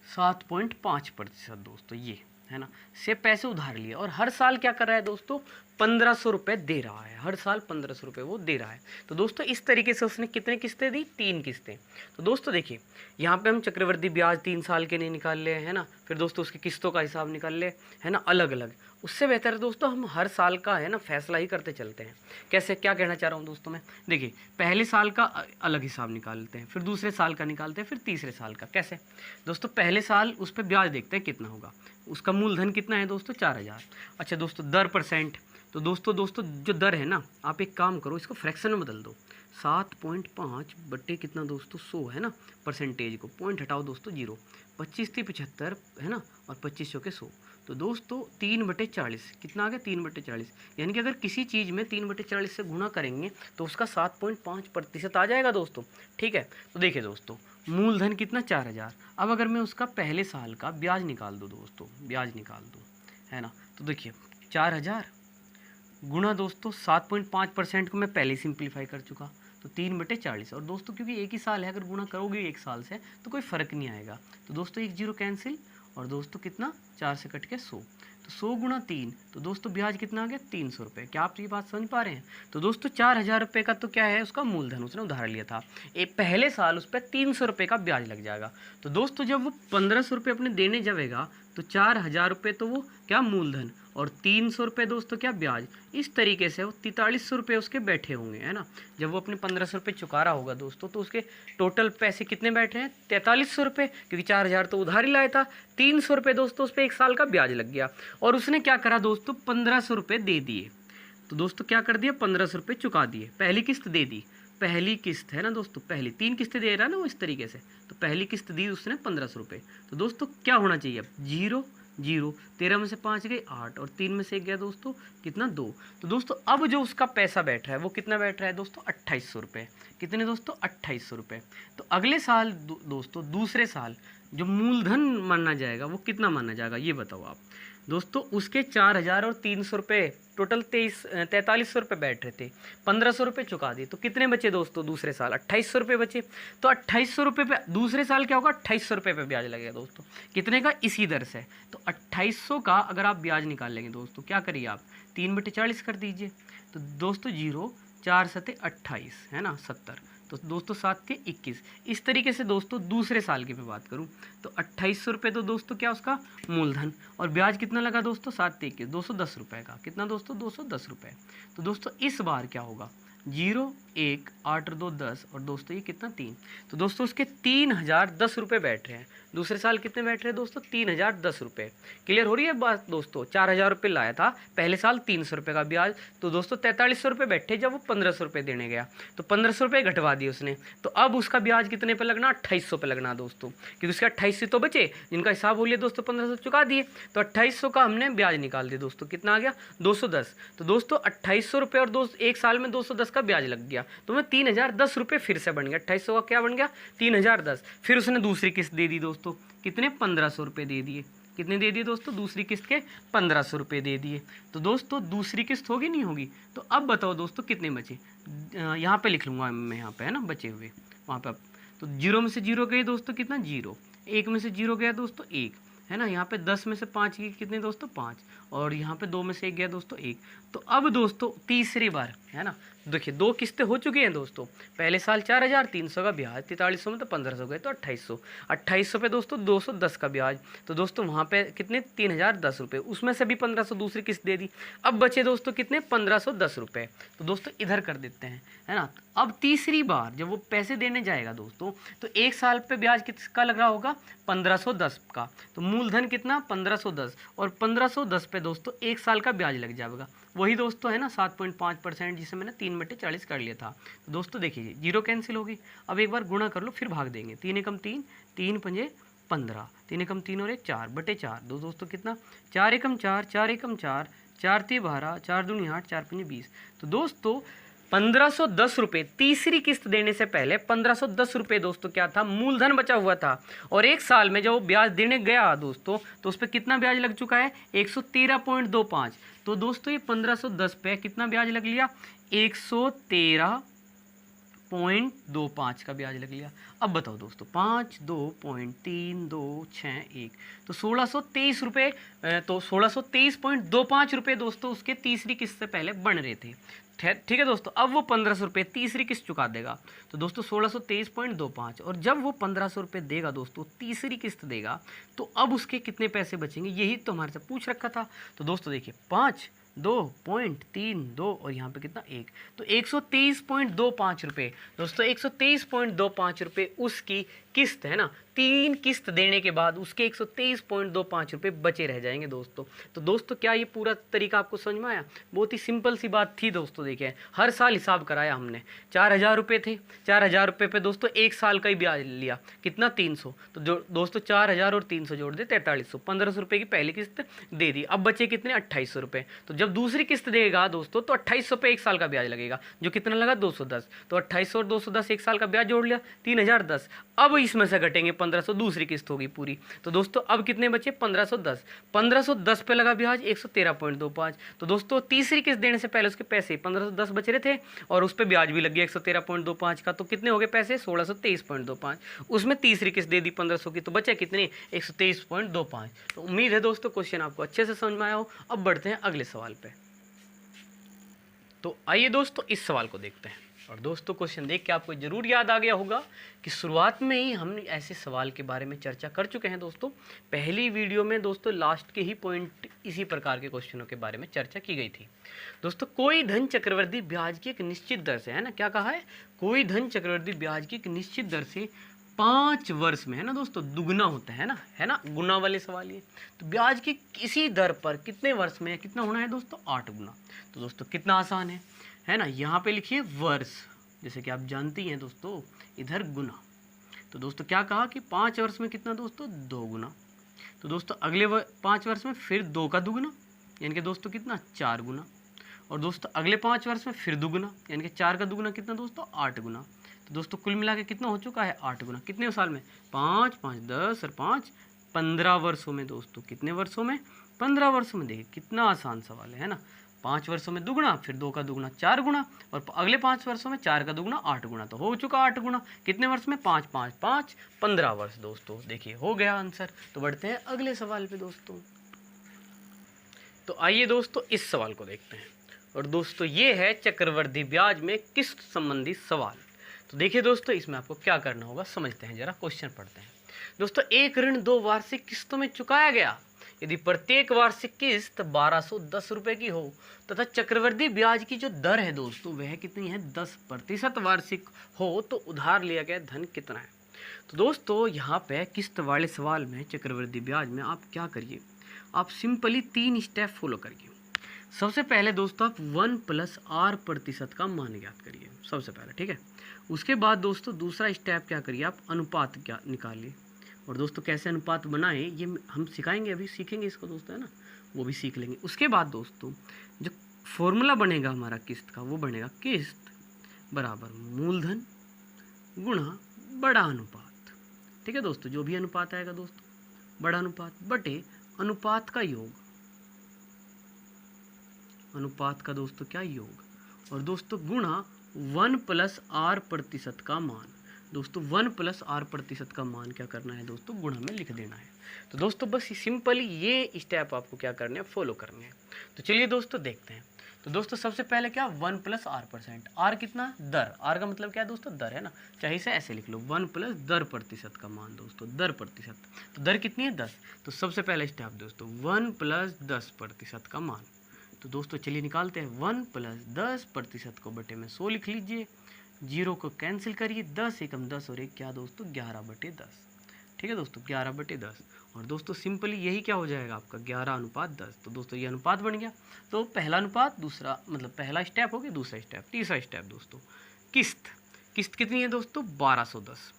7.5% दोस्तों, ये है ना, से पैसे उधार लिए और हर साल क्या कर रहा है दोस्तों 1500 रुपये दे रहा है, हर साल 1500 रुपये वो दे रहा है। तो दोस्तों इस तरीके से उसने कितने किस्तें दी, 3 किस्तें। तो दोस्तों देखिए यहाँ पे हम चक्रवृद्धि ब्याज 3 साल के नहीं निकाल ले, है ना, फिर दोस्तों उसकी किस्तों का हिसाब निकाल ले, है ना, अलग अलग। उससे बेहतर है दोस्तों हम हर साल का, है ना, फैसला ही करते चलते हैं। कैसे, क्या कहना चाह रहा हूँ दोस्तों मैं, देखिए पहले साल का अलग हिसाब निकालते हैं, फिर दूसरे साल का निकालते हैं, फिर तीसरे साल का। कैसे दोस्तों, पहले साल उस पर ब्याज देखते हैं कितना होगा, उसका मूलधन कितना है दोस्तों 4000। अच्छा दोस्तों दर %, तो दोस्तों जो दर है ना, आप एक काम करो इसको फ्रैक्शन में बदल दो, 7.5 बट्टे कितना दोस्तों 100, है ना, परसेंटेज को पॉइंट हटाओ दोस्तों 0, 25 थी 75, है ना, और 25 के 100। तो दोस्तों 3/40 कितना आ गया 3/40, यानी कि अगर किसी चीज़ में 3/40 से गुणा करेंगे तो उसका 7.5% आ जाएगा दोस्तों। ठीक है, तो देखिए दोस्तों मूलधन कितना 4000। अब अगर मैं उसका पहले साल का ब्याज निकाल दूँ दोस्तों, ब्याज निकाल दूँ, है ना, तो देखिए 4000 गुणा दोस्तों 7.5% को मैं पहले सिंप्लीफाई कर चुका, तो 3/40। और दोस्तों क्योंकि एक ही साल है, अगर गुणा करोगे एक साल से तो कोई फ़र्क नहीं आएगा। तो दोस्तों एक जीरो कैंसिल, और दोस्तों कितना 4 से कट के 100, तो 100 गुणा 3, तो दोस्तों ब्याज कितना आ गया 300 रुपये। क्या आप ये बात समझ पा रहे हैं। तो दोस्तों 4000 रुपये का तो क्या है उसका मूलधन, उसने उधार लिया था, एक पहले साल उस पर 300 रुपये का ब्याज लग जाएगा। तो दोस्तों जब वो 1500 रुपये अपने देने जाएगा तो 4000 रुपये तो वो क्या मूलधन और 300 रुपये दोस्तों क्या ब्याज। इस तरीके से वो 4300 रुपये उसके बैठे होंगे, है ना। जब वो अपने 1500 रुपये चुका रहा होगा दोस्तों तो उसके टोटल पैसे कितने बैठे हैं 4300 रुपये, क्योंकि 4000 तो उधार ही लाया था, 300 रुपये दोस्तों उस पर एक साल का ब्याज लग गया। और उसने क्या करा दोस्तों 1500 रुपये दे दिए। तो दोस्तों क्या कर दिया 1500 रुपये चुका दिए, पहली किस्त दे दी, पहली किस्त है ना दोस्तों, पहली 3 किस्तें दे रहा है ना वो इस तरीके से, तो पहली किस्त दी उसने 1500 रुपये। तो दोस्तों क्या होना चाहिए अब 0 0, 13 में से 5 गए 8 और 3 में से 1 गया दोस्तों कितना 2। तो दोस्तों अब जो उसका पैसा बैठ रहा है वो कितना बैठ रहा है दोस्तों 2800 रुपये। कितने दोस्तों 2800 रुपये। तो अगले साल दोस्तों दूसरे साल जो मूलधन माना जाएगा वो कितना माना जाएगा ये बताओ आप दोस्तों। उसके 4000 और 300 रुपये टोटल 4300 रुपये बैठ रहे थे, 1500 रुपये चुका दिए, तो कितने बचे दोस्तों दूसरे साल 2800 रुपये बचे। तो 2800 रुपये पे दूसरे साल क्या होगा 2800 रुपये पे ब्याज लगेगा दोस्तों, कितने का इसी दर से। तो 2800 का अगर आप ब्याज निकाल लेंगे दोस्तों क्या करिए आप 3/40 कर दीजिए, तो दोस्तों 0 4 7 28 है ना 70, तो दोस्तों 7 के 21। इस तरीके से दोस्तों दूसरे साल की मैं बात करूं तो 2800 रुपये तो दोस्तों क्या उसका मूलधन और ब्याज कितना लगा दोस्तों 7 के 21 210 रुपये का, कितना दोस्तों 210 रुपये। तो दोस्तों इस बार क्या होगा 0 1 8 और 2 10 और दोस्तों ये कितना 3, तो दोस्तों उसके 3010 रुपये बैठ रहे हैं। दूसरे साल कितने बैठ रहे हैं दोस्तों 3010 रुपये। क्लियर हो रही है बात दोस्तों। 4000 रुपये लाया था पहले साल 300 रुपये का ब्याज, तो दोस्तों 4300 रुपये बैठे जब वो 1500 रुपये देने गया तो 1500 रुपये घटवा दिए उसने, तो अब उसका ब्याज कितने पे लगना 2800 पे लगना दोस्तों, क्योंकि उसके 2800 तो बचे जिनका हिसाब हो लिया दोस्तों 1500 चुका दिए, तो 2800 का हमने ब्याज निकाल दिया दोस्तों, कितना आ गया 210। तो दोस्तों 2800 रुपये और एक साल में 210 का ब्याज लग गया, तो मैं 3010 रुपये फिर से बन गया, 2800 का क्या बन गया 3010। फिर उसने दूसरी किस्त दे दी दोस्तों, कितने 1500 रुपये दे दिए, कितने दे दिए दोस्तों दूसरी किस्त के 1500 रुपये दे दिए। तो दोस्तों दूसरी किस्त होगी नहीं होगी, तो अब बताओ दोस्तों कितने बचे, यहाँ पे लिख लूँगा मैं यहाँ पे है ना बचे हुए वहाँ पे। तो 0 में से 0 गए दोस्तों कितना 0, 1 में से 0 गया दोस्तों 1, है ना। यहाँ पे 10 में से 5 गए कितने दोस्तों 5, और यहाँ पे 2 में से 1 गया दोस्तों 1। तो अब दोस्तों तीसरी बार, है ना, देखिए 2 किस्तें हो चुकी हैं दोस्तों। पहले साल 4300 का ब्याज, 4300 में तो 1500 गए तो 2800, 2800 पे दोस्तों 210 का ब्याज, तो दोस्तों वहाँ पे कितने 3010 रुपये, उसमें से भी 1500 दूसरी किस्त दे दी। अब बचे दोस्तों कितने 1510 रुपये, तो दोस्तों इधर कर देते हैं, है ना। अब तीसरी बार जब वो पैसे देने जाएगा दोस्तों, तो 1 साल पे ब्याज किसका लग रहा होगा 1510 का, तो मूलधन कितना 1510, और 1510 पे दोस्तों 1 साल का ब्याज लग जाएगा, वही दोस्तों है ना 7.5%, जिसे मैंने 3/40 कर लिया था। तो दोस्तों देखिए 0 कैंसिल होगी, अब एक बार गुणा कर लो फिर भाग देंगे, 3 एकम 3, 3 पंजे 15, 3 एकम 3 और 1 4/4, दो दोस्तों कितना 4 एकम 4, 4 एकम 4, 4 × 12, 4 दूनी 8, 4 पंजे 20। तो दोस्तों 1510 रुपये तीसरी किस्त देने से पहले 1510 रुपये दोस्तों क्या था मूलधन बचा हुआ था, और 1 साल में जब वो ब्याज देने गया दोस्तों तो उस पर कितना ब्याज लग चुका है 113.25। तो दोस्तों ये 1510 पे कितना ब्याज लग लिया 113.25 का ब्याज लग लिया। अब बताओ दोस्तों 5 2.3261, तो 1623 रुपये, तो 1623.25 रुपये दोस्तों उसके तीसरी किस्त से पहले बन रहे थे। ठीक है दोस्तों, अब वो 1500 रुपये तीसरी किस्त चुका देगा, तो दोस्तों 1623.25, और जब वो 1500 रुपये देगा दोस्तों तीसरी किस्त देगा, तो अब उसके कितने पैसे बचेंगे यही तो हमारे से पूछ रखा था। तो दोस्तों देखिए 5 2.32 और यहाँ पे कितना 1, तो 123.25 रुपये दोस्तों, 123.25 रुपये उसकी किस्त, है ना। 3 किस्त देने के बाद उसके 123.25 रुपये बचे रह जाएंगे दोस्तों। तो दोस्तों क्या ये पूरा तरीका आपको समझ में आया? बहुत ही सिंपल सी बात थी दोस्तों। देखिए हर साल हिसाब कराया हमने, 4000 रुपये थे, 4000 रुपये पे दोस्तों 1 साल का ही ब्याज लिया, कितना 300, तो जो दोस्तों 4000 और 300 जोड़ दे 4300, 1500 रुपये की पहली किस्त दे दी, अब बचे कितने 2800 रुपये। तो जब दूसरी किस्त देगा दोस्तों तो 2800 पे 1 साल का ब्याज लगेगा, जो कितना लगा 210, तो 2800 और 210 1 साल का ब्याज जोड़ लिया 3010। अब इसमें से घटेंगे 1500, दूसरी किस्त होगी पूरी, तो दोस्तों अब कितने बचे 1510, 1510 पे लगा ब्याज 113.25। तो दोस्तों तीसरी किस्त देने से पहले उसके पैसे 1510 बच रहे थे और उस पर ब्याज भी लग गया 113.25 का, तो कितने हो गए पैसे 1623.25। उसमें तीसरी किस्त दे दी 1500 की, तो बचे कितने 123.25। तो उम्मीद है दोस्तों क्वेश्चन आपको अच्छे से समझ में आया हो। अब बढ़ते हैं अगले सवाल पे। तो आइए दोस्तों इस सवाल को देखते हैं। और दोस्तों क्वेश्चन देख के आपको जरूर याद आ गया होगा कि शुरुआत में ही हम ऐसे सवाल के बारे में चर्चा कर चुके हैं दोस्तों। पहली वीडियो में दोस्तों लास्ट के ही पॉइंट इसी प्रकार के क्वेश्चनों के बारे में चर्चा की गई थी दोस्तों। कोई धन चक्रवृद्धि ब्याज की एक निश्चित दर से, है ना, क्या कहा है, कोई धन चक्रवृद्धि ब्याज की एक निश्चित दर से 5 वर्ष में, है ना दोस्तों, दुगना होता है ना, गुना वाले सवाल ये। तो ब्याज की किसी दर पर कितने वर्ष में कितना होना है दोस्तों 8 गुना। तो दोस्तों कितना आसान है ना, यहाँ पे लिखिए वर्ष, जैसे कि आप जानती हैं दोस्तों, इधर गुना। तो दोस्तों क्या कहा कि 5 वर्ष में कितना दोस्तों 2 गुना। तो दोस्तों अगले 5 वर्ष में फिर 2 का दुगुना, यानी कि दोस्तों कितना 4 गुना। और दोस्तों अगले 5 वर्ष में फिर दुगुना, यानी कि 4 का दुगुना कितना दोस्तों 8 गुना। तो दोस्तों कुल मिला के कितना हो चुका है 8 गुना। कितने साल में 5 5 10 और 5 15 वर्षों में दोस्तों। कितने वर्षों में 15 वर्षों में। देखिए कितना आसान सवाल है ना। 5 वर्षों में दुगुना, फिर 2 का दुगुना 4 गुना, और अगले 5 वर्षों में 4 का दुगुना 8 गुना। तो हो चुका 8 गुना। कितने वर्ष में 5 5 5 15 वर्ष दोस्तों। देखिए हो गया आंसर। तो बढ़ते हैं अगले सवाल पे दोस्तों। तो आइए दोस्तों इस सवाल को देखते हैं। और दोस्तों ये है चक्रवृद्धि ब्याज में किस्त संबंधी सवाल। तो देखिए दोस्तों इसमें आपको क्या करना होगा समझते हैं, जरा क्वेश्चन पढ़ते हैं दोस्तों। एक ऋण 2 वार्षिक किस्तों में चुकाया गया यदि प्रत्येक वार्षिक किस्त 1210 रुपये की हो तथा चक्रवृद्धि ब्याज की जो दर है दोस्तों वह कितनी है 10% वार्षिक हो, तो उधार लिया गया धन कितना है। तो दोस्तों यहाँ पे किस्त वाले सवाल में चक्रवृद्धि ब्याज में आप क्या करिए, आप सिंपली 3 स्टेप फॉलो करिए। सबसे पहले दोस्तों आप 1 + r% का मान ज्ञात करिए सबसे पहले, ठीक है। उसके बाद दोस्तों दूसरा स्टेप क्या करिए, आप अनुपात क्या निकालिए। और दोस्तों कैसे अनुपात बनाएं ये हम सिखाएंगे, अभी सीखेंगे इसको दोस्तों, है ना, वो भी सीख लेंगे। उसके बाद दोस्तों जो फॉर्मूला बनेगा हमारा किस्त का, वो बनेगा किस्त बराबर मूलधन गुणा बड़ा अनुपात। ठीक है दोस्तों, जो भी अनुपात आएगा दोस्तों बड़ा अनुपात बटे अनुपात का योग, अनुपात का दोस्तों क्या योग, और दोस्तों गुणा 1 + r% का मान। दोस्तों 1 प्लस आर प्रतिशत का मान क्या करना है दोस्तों, गुणा में लिख देना है। तो दोस्तों बस सिंपली ये स्टेप आपको क्या करने हैं, फॉलो करने हैं। तो चलिए दोस्तों देखते हैं। तो दोस्तों सबसे पहले क्या, 1 प्लस आर परसेंट, आर कितना, दर, आर का मतलब क्या है दोस्तों, दर है ना, चाहे इसे ऐसे लिख लो, 1 प्लस दर प्रतिशत का मान दोस्तों, दर प्रतिशत। तो दर कितनी है, 10। तो सबसे पहले स्टेप दोस्तों 1 प्लस 10 प्रतिशत का मान। तो दोस्तों चलिए निकालते हैं, 1 प्लस 10 प्रतिशत को बटे में 100 लिख लीजिए, 0 को कैंसिल करिए, 10 एकम 10 और एक क्या दोस्तों, 11/10। ठीक है दोस्तों, 11/10। और दोस्तों सिंपली यही क्या हो जाएगा आपका, 11:10। तो दोस्तों ये अनुपात बन गया। तो पहला अनुपात, दूसरा मतलब पहला स्टेप हो गया, दूसरा स्टेप, तीसरा स्टेप दोस्तों किस्त। किस्त कितनी है दोस्तों, 1210।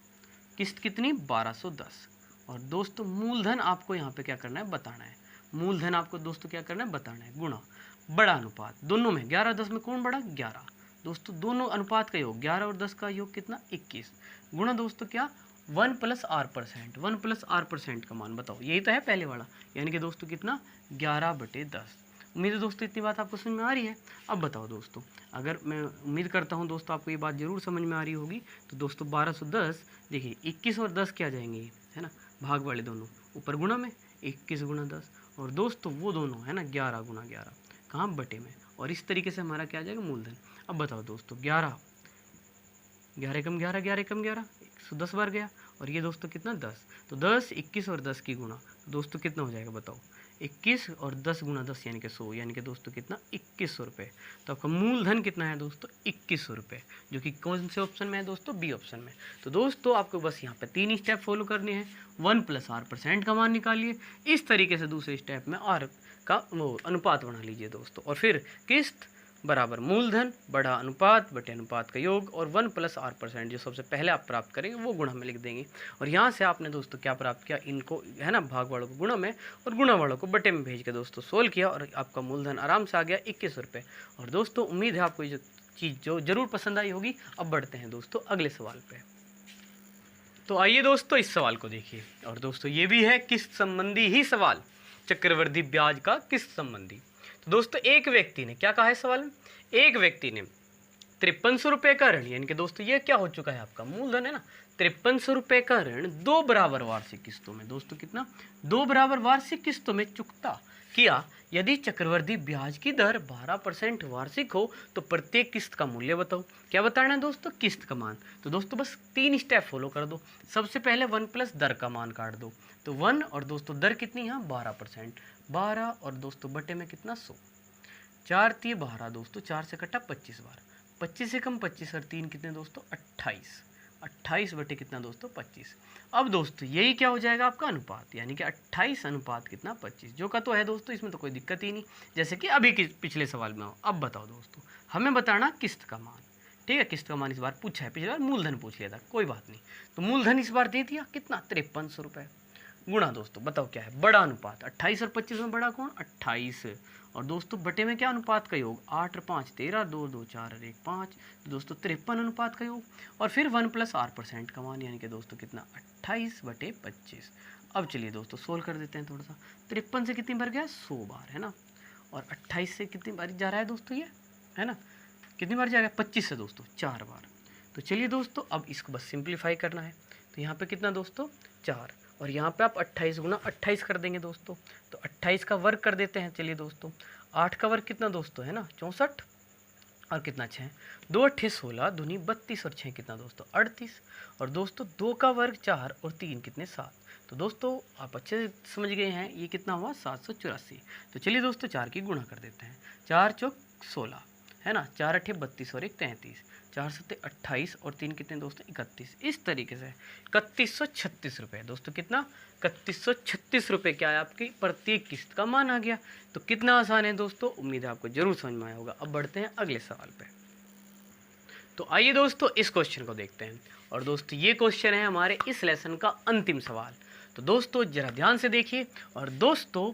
किस्त कितनी, 1210। और दोस्तों मूलधन आपको यहाँ पे क्या करना है, बताना है। मूलधन आपको दोस्तों क्या करना है, बताना है, गुणा बड़ा अनुपात, दोनों में 11-10 में कौन बड़ा, 11। दोस्तों दोनों अनुपात का योग 11 और 10 का योग कितना, 21, गुणा दोस्तों क्या, 1 plus are percent, 1 plus are percent का मान बताओ, यही तो है पहले वाला, यानी कि दोस्तों कितना, 11/10। उम्मीद है दोस्तों इतनी बात आपको समझ में आ रही है। अब बताओ दोस्तों, अगर मैं उम्मीद करता हूँ दोस्तों आपको ये बात जरूर समझ में आ रही होगी। तो दोस्तों 1210, देखिए 21 और 10 क्या जाएंगे, है ना, भाग वाले दोनों, ऊपर गुणा में, 21 गुणा 10, और दोस्तों वो दोनों है ना 11 गुणा 11, कहाँ, बटे में, और इस तरीके से हमारा क्या आ जाएगा, मूलधन। अब बताओ दोस्तों 11, 11 एकम 11, 11 एकम 11, 110 बार गया, और ये दोस्तों कितना, 10। तो 10, 21 और 10 की गुणा, दोस्तों कितना हो जाएगा बताओ, 21 और 10 गुणा 10 यानी कि 100, यानी कि दोस्तों कितना, 2100 रुपये। तो आपका मूलधन कितना है दोस्तों, 2100 रुपये, जो कि कौन से ऑप्शन में है दोस्तों, बी ऑप्शन में। तो दोस्तों आपको बस यहाँ पे 3 स्टेप फॉलो करने हैं। 1 प्लस आर परसेंट का मान निकालिए, इस तरीके से दूसरे स्टेप में आर का वो अनुपात बना लीजिए दोस्तों, और फिर किस्त बराबर मूलधन बड़ा अनुपात बटे अनुपात का योग, और 1 प्लस आर परसेंट जो सबसे पहले आप प्राप्त करेंगे वो गुणा में लिख देंगे। और यहाँ से आपने दोस्तों क्या प्राप्त किया, इनको है ना भाग वालों को गुणा में और गुणा वालों को बटे में भेज के दोस्तों सोल्व किया, और आपका मूलधन आराम से आ गया 2100 रुपये। और दोस्तों उम्मीद है आपको ये चीज़ जो जरूर पसंद आई होगी। अब बढ़ते हैं दोस्तों अगले सवाल पे। तो आइए दोस्तों इस सवाल को देखिए, और दोस्तों ये भी है किस्त संबंधी ही सवाल, चक्रवृद्धि ब्याज का किस्त संबंधी। तो दोस्तों एक व्यक्ति ने क्या कहा है सवाल में, एक व्यक्ति ने 5300 रुपये का ऋण, यानी कि दोस्तों ये क्या हो चुका है आपका मूलधन है ना, 5300 रुपये का ऋण 2 बराबर वार्षिक किस्तों में, दोस्तों कितना, 2 बराबर वार्षिक किस्तों में चुकता किया। यदि चक्रवृद्धि ब्याज की दर 12% वार्षिक हो तो प्रत्येक किस्त का मूल्य बताओ। क्या बताना है दोस्तों, किस्त का मान। तो दोस्तों बस 3 स्टेप फॉलो कर दो। सबसे पहले 1 प्लस दर का मान काट दो, तो 1 और दोस्तों दर कितनी, यहाँ 12%, 12 और दोस्तों बटे में कितना, 100, 4 3 12 दोस्तों, 4 से कटा 25 बार, 25 से कम 25 और 3 कितने दोस्तों, 28, 28 बटे कितना दोस्तों, 25। अब दोस्तों यही क्या हो जाएगा आपका अनुपात, यानी कि 28 अनुपात कितना, 25, जो का तो है दोस्तों, इसमें तो कोई दिक्कत ही नहीं, जैसे कि अभी के पिछले सवाल में हो। अब बताओ दोस्तों, हमें बताना किस्त का मान। ठीक है, किस्त का मान इस बार पूछा है, पिछली बार मूलधन पूछ लिया था, कोई बात नहीं। तो मूलधन इस बार दे दिया कितना, 5300 रुपये, गुणा दोस्तों बताओ क्या है, बड़ा अनुपात, 28 और 25 में बड़ा कौन, 28, और दोस्तों बटे में क्या अनुपात का योग, 8 और 5 13, 2 2 4 और 1 5, तो दोस्तों 53 अनुपात का योग, और फिर 1 प्लस आर परसेंट का मान, यानी कि दोस्तों कितना, 28 बटे 25। अब चलिए दोस्तों सोल्व कर देते हैं थोड़ा सा। 53 से कितनी बार गया, 100 बार है ना, और 28 से कितनी बार जा रहा है दोस्तों ये, है ना, कितनी बार जाएगा, 25 से दोस्तों 4 बार। तो चलिए दोस्तों अब इसको बस सिंप्लीफाई करना है। तो यहाँ पे कितना दोस्तों, 4, और यहाँ पे आप 28 गुना 28 कर देंगे दोस्तों, तो 28 का वर्ग कर देते हैं। चलिए दोस्तों 8 का वर्ग कितना दोस्तों, है ना 64, और कितना 6, 2 8 16, दूनी 32, और 6 कितना दोस्तों 38, और दोस्तों 2 का वर्ग 4 और 3 कितने 7। तो दोस्तों आप अच्छे से समझ गए हैं, ये कितना हुआ 784। तो चलिए दोस्तों 4 की गुणा कर देते हैं, 4 चौक 16 है ना, 4 8 32 और 1 33, 4 7 28 और 3 कितने दोस्तों 31। इस तरीके से 3136 रुपये दोस्तों, कितना 3136 रुपये क्या है आपकी प्रत्येक किस्त का मान आ गया। तो कितना आसान है दोस्तों, उम्मीद है आपको जरूर समझ में आया होगा। अब बढ़ते हैं अगले सवाल पे। तो आइए दोस्तों इस क्वेश्चन को देखते हैं, और दोस्तों ये क्वेश्चन है हमारे इस लेसन का अंतिम सवाल। तो दोस्तों जरा ध्यान से देखिए, और दोस्तों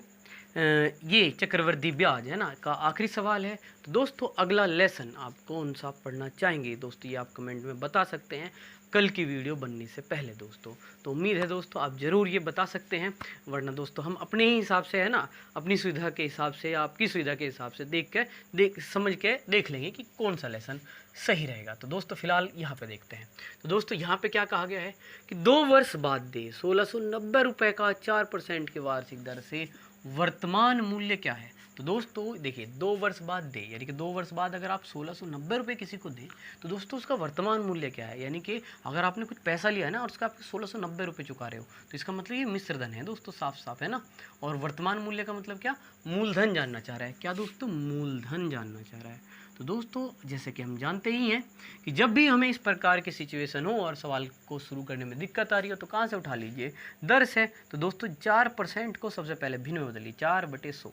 ये चक्रवृद्धि ब्याज है ना का आखिरी सवाल है। तो दोस्तों अगला लेसन आप कौन सा पढ़ना चाहेंगे दोस्तों, ये आप कमेंट में बता सकते हैं। कल की वीडियो बनने से पहले दोस्तों। तो उम्मीद है दोस्तों आप ज़रूर ये बता सकते हैं, वरना दोस्तों हम अपने ही हिसाब से है ना, अपनी सुविधा के हिसाब से या आपकी सुविधा के हिसाब से समझ के देख लेंगे कि कौन सा लेसन सही रहेगा। तो दोस्तों फिलहाल यहाँ पे देखते हैं। तो दोस्तों यहाँ पे क्या कहा गया है कि 2 वर्ष बाद दे 1690 रुपये का 4% की वार्षिक दर से वर्तमान मूल्य क्या है। तो दोस्तों देखिए 2 वर्ष बाद दे, यानी कि 2 वर्ष बाद अगर आप 1690 रुपये किसी को दें तो दोस्तों उसका वर्तमान मूल्य क्या है, यानी कि अगर आपने कुछ पैसा लिया है ना और उसका आपके 1690 रुपये चुका रहे हो तो इसका मतलब ये मिश्र धन है दोस्तों, साफ साफ है ना। और वर्तमान मूल्य का मतलब क्या, मूलधन जानना चाह रहा है। क्या दोस्तों, मूलधन जानना चाह रहा है। तो दोस्तों जैसे कि हम जानते ही हैं कि जब भी हमें इस प्रकार की सिचुएशन हो और सवाल को शुरू करने में दिक्कत आ रही हो तो कहाँ से उठा लीजिए, दर से। तो दोस्तों 4% को सबसे पहले भिन्न में बदलिए, 4/100।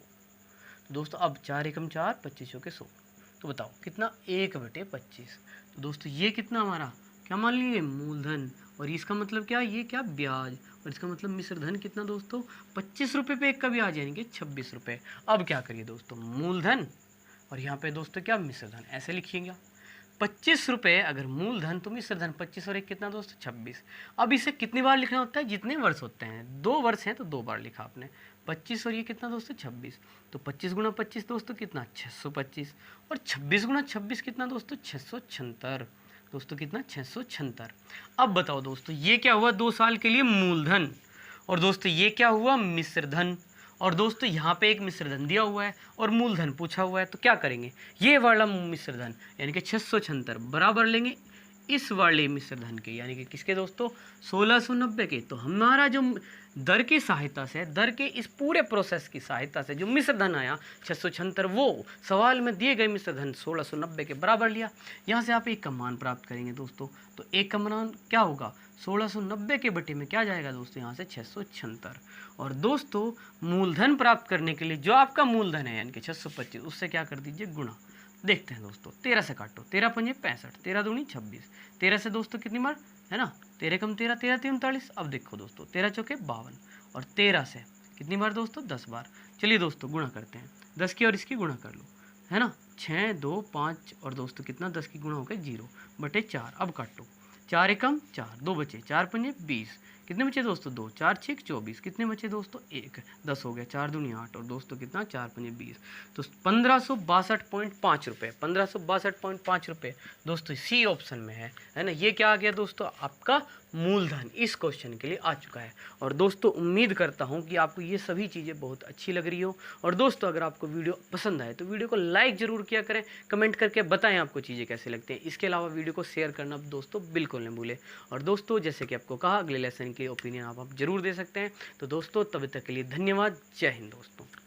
तो दोस्तों अब 4 एकम 4, 25 के 100। तो बताओ कितना, 1/25। तो दोस्तों ये कितना हमारा क्या मान लीजिए, मूलधन। और इसका मतलब क्या, ये क्या, ब्याज। और इसका मतलब मिश्र धन कितना दोस्तों, 25 रुपये पे एक का ब्याज, यानी कि 26 रुपये। अब क्या करिए दोस्तों, मूलधन और यहाँ पे दोस्तों क्या, मिश्र धन, ऐसे लिखिएगा। 25 रुपये अगर मूलधन तो मिश्र धन 25 और एक कितना दोस्तों, 26। अब इसे कितनी बार लिखना होता है, जितने वर्ष होते हैं। 2 वर्ष हैं तो 2 बार लिखा आपने। 25 और ये कितना दोस्तों, 26। तो 25 गुणा 25 दोस्तों कितना, 625। और 26 गुणा 26 कितना दोस्तों, 676। दोस्तों कितना, 676। अब बताओ दोस्तों ये क्या हुआ, 2 साल के लिए मूलधन, और दोस्तों ये क्या हुआ, मिश्र धन। और दोस्तों यहाँ पे एक मिश्र धन दिया हुआ है और मूलधन पूछा हुआ है, तो क्या करेंगे, ये वाला मिश्र धन यानी कि 676 बराबर लेंगे इस वाले मिश्र धन के, यानी कि किसके दोस्तों, 1690 के। तो हमारा जो दर की सहायता से, दर के इस पूरे प्रोसेस की सहायता से जो मिश्र धन आया 676, वो सवाल में दिए गए मिश्र धन 1690 के बराबर लिया। यहाँ से आप एक का मान प्राप्त करेंगे दोस्तों। तो एक का मान क्या होगा, 1690 के बटे में क्या जाएगा दोस्तों, यहाँ से 676। और दोस्तों मूलधन प्राप्त करने के लिए जो आपका मूलधन है यानी कि 625, उससे क्या कर दीजिए, गुणा। देखते हैं दोस्तों, 13 से काटो, 13 पंजे 65, 13 दूनी 26। 13 से दोस्तों कितनी बार है ना, 13 कम 13, 13 3 39। अब देखो दोस्तों 13 चौके 52, और 13 से कितनी बार दोस्तों, 10 बार। चलिए दोस्तों गुणा करते हैं, 10 की और इसकी गुणा कर लो, है ना, 6 2 5, और दोस्तों कितना, 10 की गुणा हो गया 0/4। अब काटो, 4 एकम 4, 2 बचे, 4 पंजे 20, कितने बचे दोस्तों, 2, 4 6 24, कितने बचे दोस्तों, 1, 10 हो गया, 4 दूनी 8, और दोस्तों कितना, 4 पंजे 20। तो 1562.5 रुपये, 1562.5 रुपये दोस्तों सी ऑप्शन में है ना। ये क्या आ गया दोस्तों, आपका मूलधन इस क्वेश्चन के लिए आ चुका है। और दोस्तों उम्मीद करता हूँ कि आपको ये सभी चीज़ें बहुत अच्छी लग रही हो। और दोस्तों अगर आपको वीडियो पसंद आए तो वीडियो को लाइक ज़रूर किया करें, कमेंट करके बताएं आपको चीज़ें कैसे लगती हैं। इसके अलावा वीडियो को शेयर करना दोस्तों बिल्कुल नहीं भूलें। और दोस्तों जैसे कि आपको कहा, अगले लेसन के ओपिनियन आप ज़रूर दे सकते हैं। तो दोस्तों तब तक के लिए धन्यवाद, जय हिंद दोस्तों।